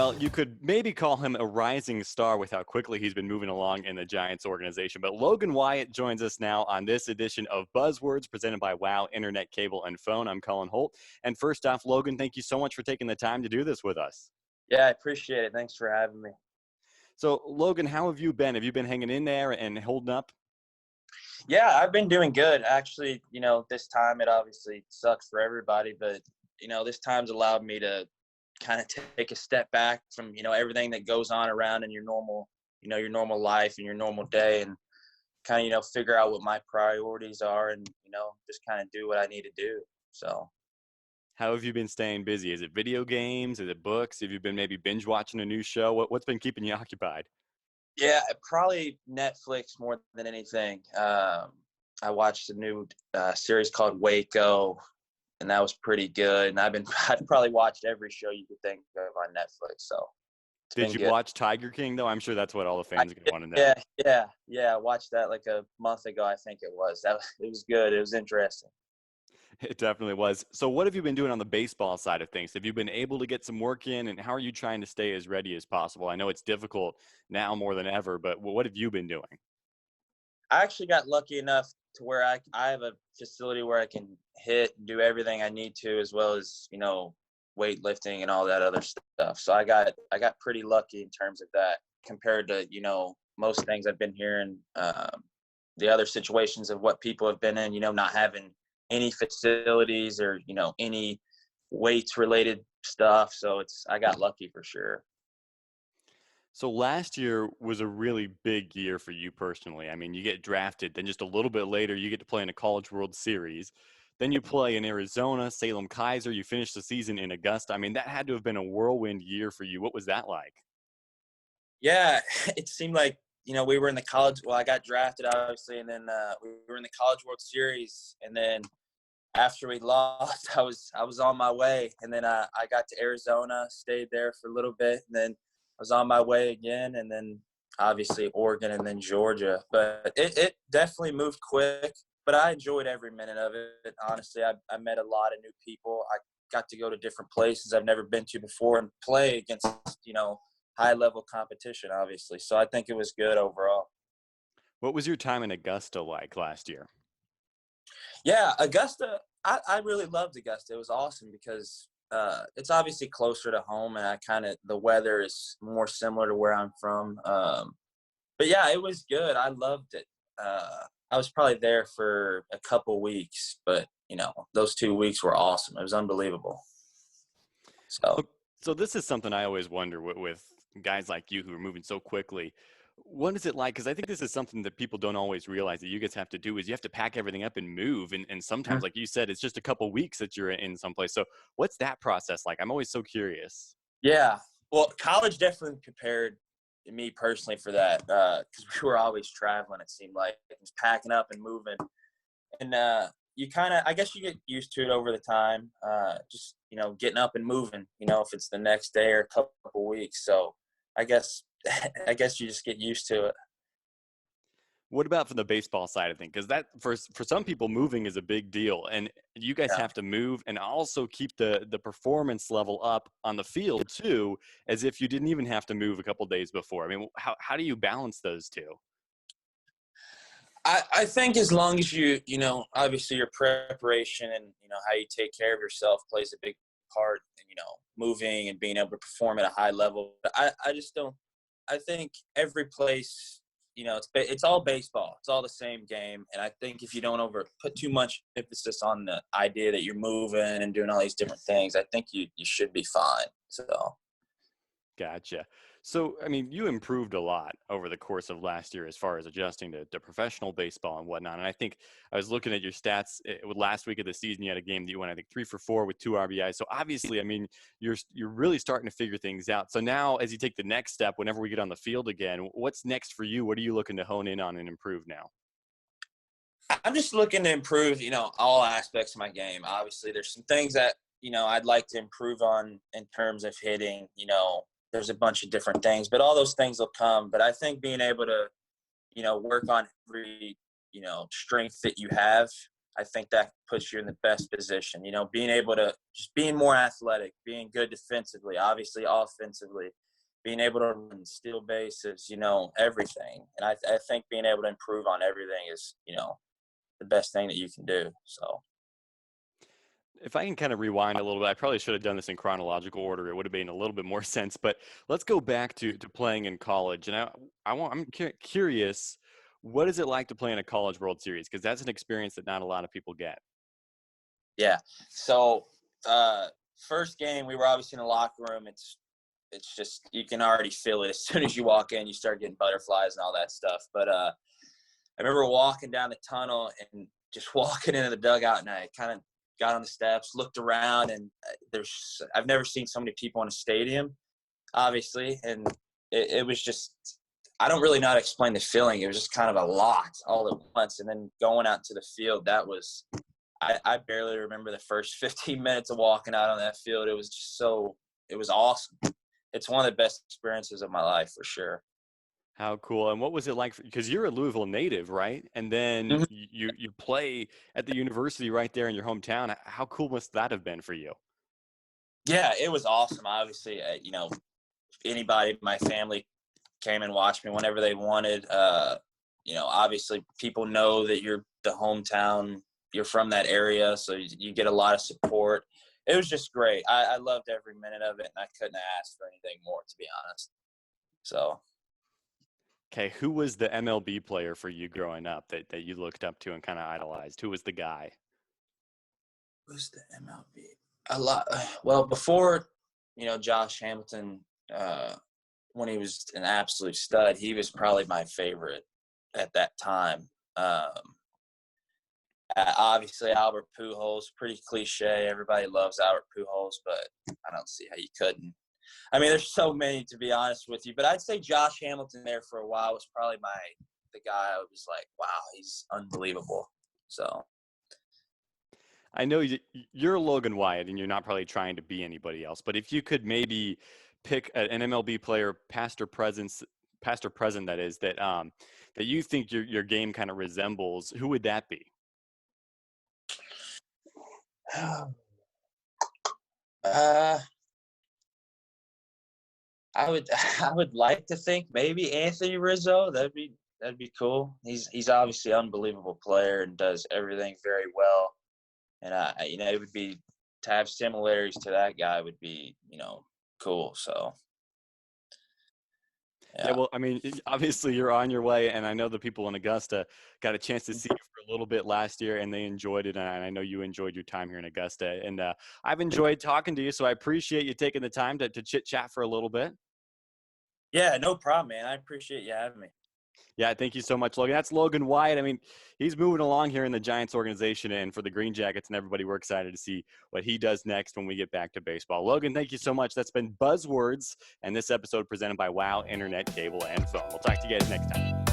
Well, you could maybe call him a rising star with how quickly he's been moving along in the Giants organization. But Logan Wyatt joins us now on this edition of Buzzwords presented by WOW Internet, Cable, and Phone. I'm Cullen Holt. And first off, Logan, thank you so much for taking the time to do this with us. Yeah, I appreciate it. Thanks for having me. So, Logan, how have you been? Have you been hanging in there and holding up? Yeah, I've been doing good. Actually, this time it obviously sucks for everybody, but, this time's allowed me to kind of take a step back from, everything that goes on around in your normal life and your normal day, and kind of, figure out what my priorities are and, just kind of do what I need to do. So. How have you been staying busy? Is it video games? Is it books? Have you been maybe binge watching a new show? What's been keeping you occupied? Yeah, probably Netflix more than anything. I watched a new series called Waco, and that was pretty good. And I've probably watched every show you could think of on Netflix. So it's Did been you good. watch Tiger King, though? I'm sure that's what all the fans are going to want to know. Yeah. I watched that like a month ago, I think it was. It was good. It was interesting. It definitely was. So what have you been doing on the baseball side of things? Have you been able to get some work in, and how are you trying to stay as ready as possible? I know it's difficult now more than ever, but what have you been doing? I actually got lucky enough to where I have a facility where I can hit and do everything I need to, as well as, weightlifting and all that other stuff. So I got pretty lucky in terms of that compared to, most things I've been hearing, the other situations of what people have been in, not having any facilities or, any weights related stuff. So I got lucky for sure. So last year was a really big year for you personally. I mean, you get drafted, then just a little bit later, you get to play in a College World Series. Then you play in Arizona, Salem Kaiser. You finish the season in Augusta. I mean, that had to have been a whirlwind year for you. What was that like? Yeah, it seemed like, we were in the college. Well, I got drafted, obviously, and then we were in the College World Series. And then after we lost, I was on my way. And then I got to Arizona, stayed there for a little bit, and then I was on my way again. And then obviously Oregon and then Georgia. But it definitely moved quick. But I enjoyed every minute of it. Honestly, I met a lot of new people. I got to go to different places I've never been to before and play against, high-level competition, obviously. So I think it was good overall. What was your time in Augusta like last year? Yeah, Augusta, I really loved Augusta. It was awesome because it's obviously closer to home, and the weather is more similar to where I'm from. But, yeah, it was good. I loved it. I was probably there for a couple weeks, but, those 2 weeks were awesome. It was unbelievable. So this is something I always wonder with guys like you who are moving so quickly. What is it like? Because I think this is something that people don't always realize that you guys have to do is you have to pack everything up and move. And sometimes, like you said, it's just a couple weeks that you're in someplace. So what's that process like? I'm always so curious. Yeah. Well, college definitely prepared me personally for that because we were always traveling, it seemed like. It was packing up and moving. And you kind of, I guess you get used to it over the time, just, getting up and moving, if it's the next day or a couple weeks. So I guess you just get used to it. What about from the baseball side of things? Because that for some people, moving is a big deal, and you guys Yeah. have to move and also keep the performance level up on the field too, as if you didn't even have to move a couple days before. I mean, how do you balance those two? I think as long as obviously your preparation and, how you take care of yourself plays a big part in, moving and being able to perform at a high level. But I just don't, I think every place, it's all baseball. It's all the same game. And I think if you don't put too much emphasis on the idea that you're moving and doing all these different things, I think you should be fine. So. Gotcha. So, I mean, you improved a lot over the course of last year as far as adjusting to professional baseball and whatnot. And I think I was looking at your stats with last week of the season. You had a game that you went, I think, 3 for 4 with 2 RBIs. So obviously, I mean, you're really starting to figure things out. So now, as you take the next step, whenever we get on the field again, what's next for you? What are you looking to hone in on and improve now? I'm just looking to improve, all aspects of my game. Obviously, there's some things that, I'd like to improve on in terms of hitting. There's a bunch of different things, but all those things will come. But I think being able to, work on every, strength that you have, I think that puts you in the best position. You know, being able to just being more athletic, being good defensively, obviously offensively, being able to run, steal bases, you know, everything. And I think being able to improve on everything is, you know, the best thing that you can do. So. If I can kind of rewind a little bit, I probably should have done this in chronological order. It would have made a little bit more sense. But let's go back to playing in college. And I'm curious, what is it like to play in a college World Series? Because that's an experience that not a lot of people get. Yeah. So first game, we were obviously in the locker room. It's just you can already feel it as soon as you walk in. You start getting butterflies and all that stuff. But I remember walking down the tunnel and just walking into the dugout, and I kind of got on the steps, looked around, and I've never seen so many people in a stadium, obviously, and it was just I don't really know how to explain the feeling. It was just kind of a lot all at once, and then going out to the field, that was I barely remember the first 15 minutes of walking out on that field. It was just it was awesome. It's one of the best experiences of my life for sure. How cool. And what was it like? Because you're a Louisville native, right? And then Mhm. you play at the university right there in your hometown. How cool must that have been for you? Yeah, it was awesome. Obviously, you know, anybody, my family came and watched me whenever they wanted. You know, obviously people know that you're the hometown, you're from that area, so you get a lot of support. It was just great. I loved every minute of it, and I couldn't ask for anything more, to be honest. So. Okay, who was the MLB player for you growing up that you looked up to and kind of idolized? Who was the guy? Who's the MLB? A lot. Well, before, you know, Josh Hamilton, when he was an absolute stud, he was probably my favorite at that time. Obviously, Albert Pujols, pretty cliche. Everybody loves Albert Pujols, but I don't see how you couldn't. I mean, there's so many, to be honest with you, but I'd say Josh Hamilton there for a while was probably the guy I was like, wow, he's unbelievable. So. I know you're Logan Wyatt and you're not probably trying to be anybody else, but if you could maybe pick an MLB player, past or present, that is, that you think your game kind of resembles, who would that be? Uh, I would I would like to think maybe Anthony Rizzo. That'd be cool. He's obviously an unbelievable player and does everything very well. And you know, it would be to have similarities to that guy would be, you know, cool. So Yeah, yeah. well, I mean, obviously you're on your way, and I know the people in Augusta got a chance to see you for a little bit last year, and they enjoyed it, and I know you enjoyed your time here in Augusta, and I've enjoyed talking to you, so I appreciate you taking the time to chit chat for a little bit. Yeah, no problem, man. I appreciate you having me. Yeah, thank you so much, Logan. That's Logan Wyatt. I mean, he's moving along here in the Giants organization, and for the Green Jackets and everybody, we're excited to see what he does next when we get back to baseball. Logan, thank you so much. That's been Buzzwords, and this episode presented by Wow Internet Cable and Phone. We'll talk to you guys next time.